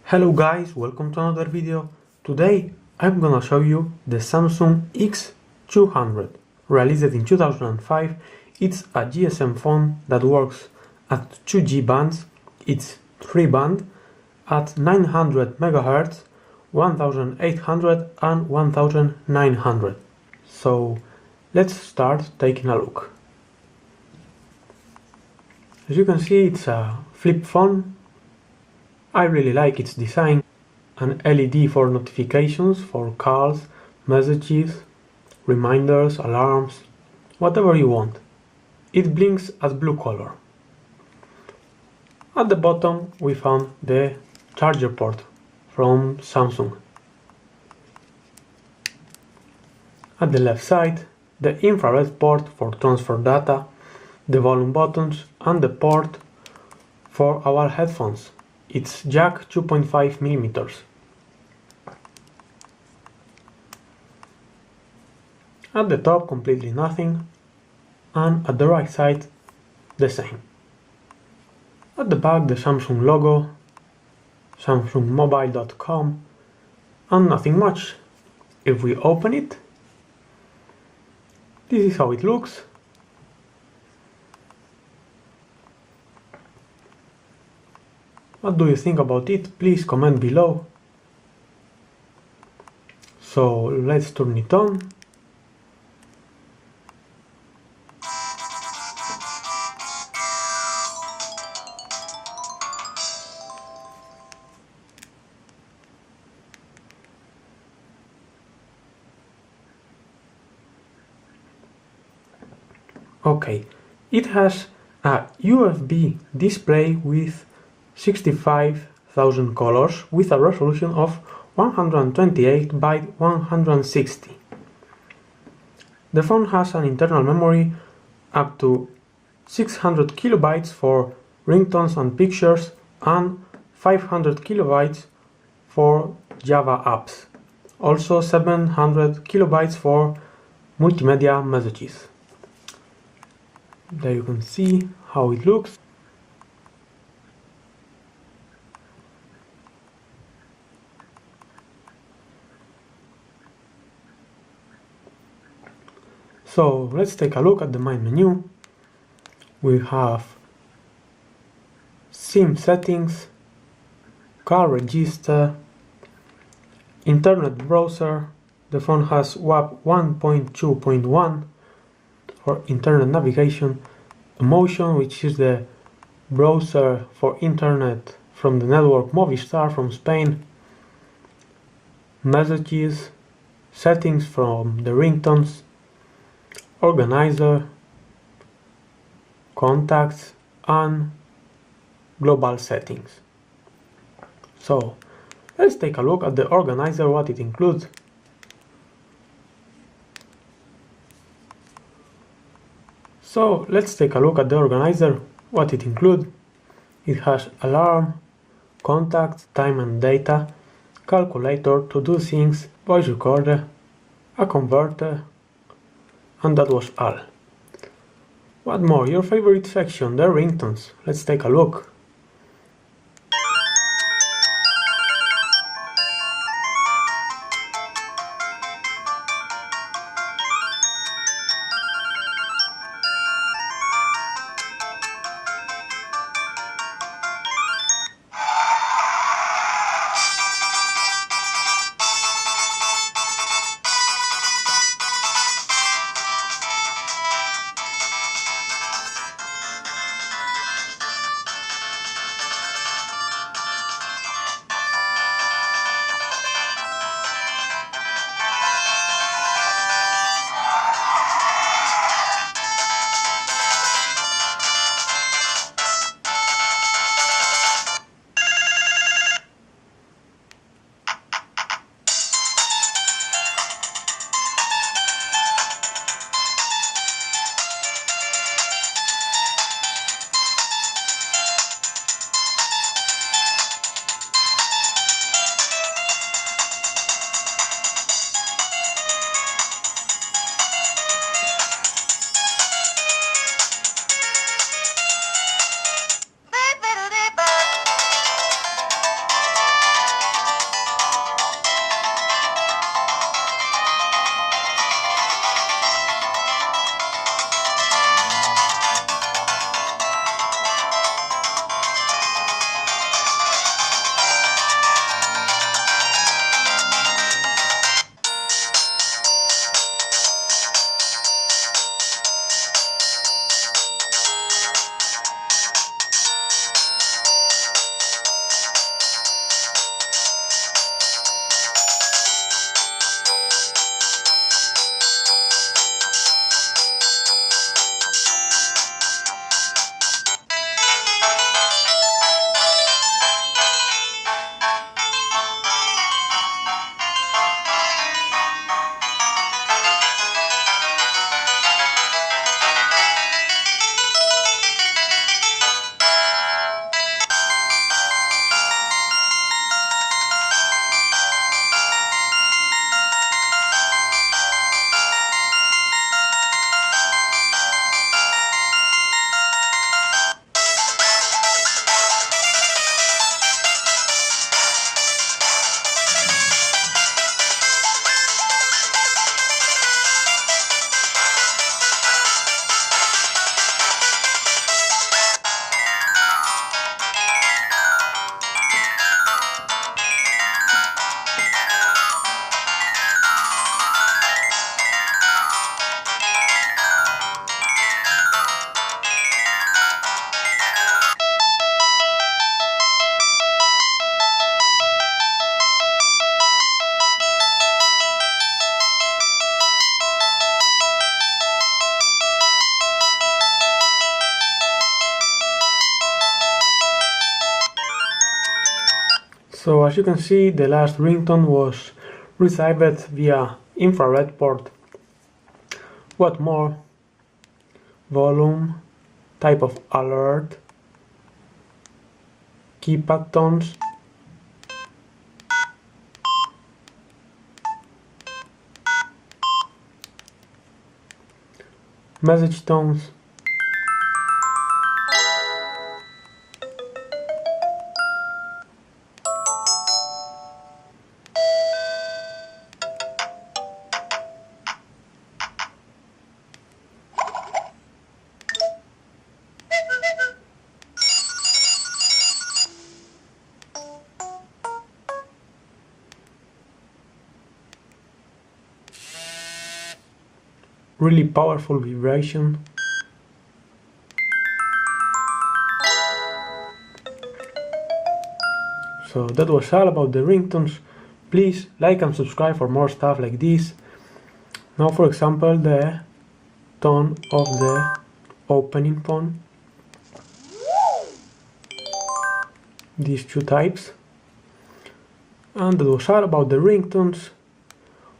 Hello guys, welcome to another video. Today I'm gonna show you the Samsung X200. Released in 2005, it's a GSM phone that works at 2G bands, it's 3 band, at 900 MHz, 1800 and 1900. So let's start taking a look. As you can see, it's a flip phone. I really like its design. An LED for notifications, for calls, messages, reminders, alarms, whatever you want. It blinks as blue color. At the bottom we found the charger port from Samsung. At the left side, the infrared port for transfer data, the volume buttons and the port for our headphones. It's jack 2.5 millimeters. At the top completely nothing, and at the right side the same. At the back the Samsung logo, samsungmobile.com, and nothing much. If we open it, this is how it looks. What do you think about it? Please comment below. So let's turn it on. Okay, it has a USB display with 65,000 colors with a resolution of 128 by 160. The phone has an internal memory up to 600 kilobytes for ringtones and pictures and 500 kilobytes for Java apps. Also 700 kilobytes for multimedia messages. There you can see how it looks. So let's take a look at the main menu. We have SIM settings, car register, internet browser. The phone has WAP 1.2.1 for internet navigation, Emotion, which is the browser for internet from the network Movistar from Spain, messages, settings from the ringtones, organizer, contacts and global settings. So let's take a look at the organizer, what it includes. So let's take a look at the organizer, what it includes. It has alarm, contacts, time and data, calculator, to do things, voice recorder, a converter, and that was all. What more? Your favorite section, the ringtones. Let's take a look. So as you can see, the last ringtone was received via infrared port. What more? Volume, type of alert, keypad tones, message tones, really powerful vibration. So that was all about the ringtones. Please like and subscribe for more stuff like this. Now, for example, the tone of the opening phone. These two types. And that was all about the ringtones.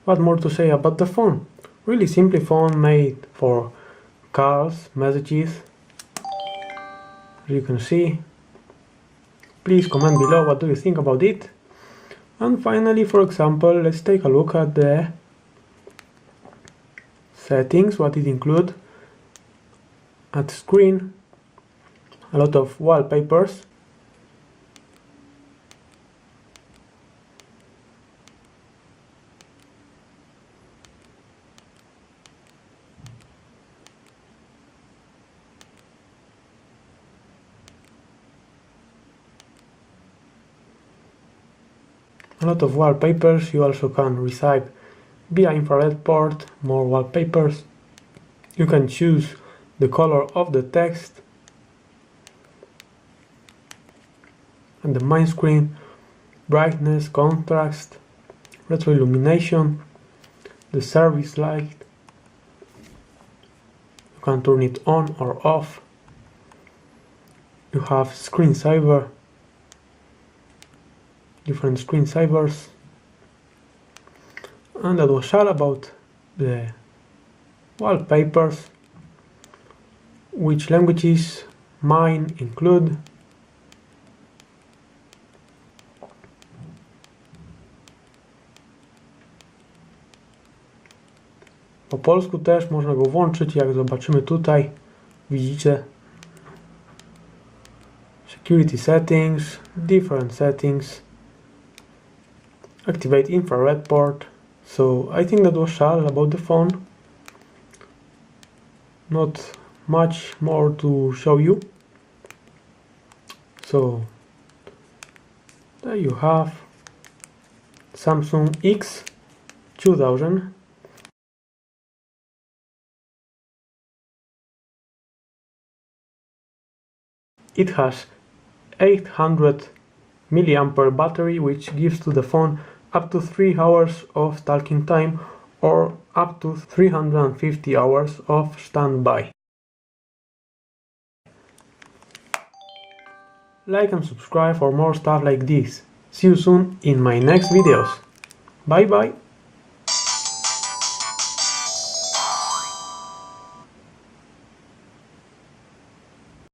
What more to say about the phone? Really simple phone made for calls, messages. As you can see. Please comment below what do you think about it. And finally, for example, let's take a look at the settings, what it includes. At screen, a lot of wallpapers. A lot of wallpapers. You also can receive via infrared port more wallpapers. You can choose the color of the text and the main screen, brightness, contrast, retroillumination, the service light. You can turn it on or off. You have screensaver, different screensavers. And that was all about the wallpapers. Which languages mine include. Po polsku też można go włączyć, jak zobaczymy tutaj. Widzicie. Security settings, different settings. Activate infrared port. So I think that was all about the phone. Not much more to show you. So there you have Samsung X200. It has 800 milliampere battery, which gives to the phone up to 3 hours of talking time or up to 350 hours of standby. Like and subscribe for more stuff like this. See you soon in my next videos. Bye bye!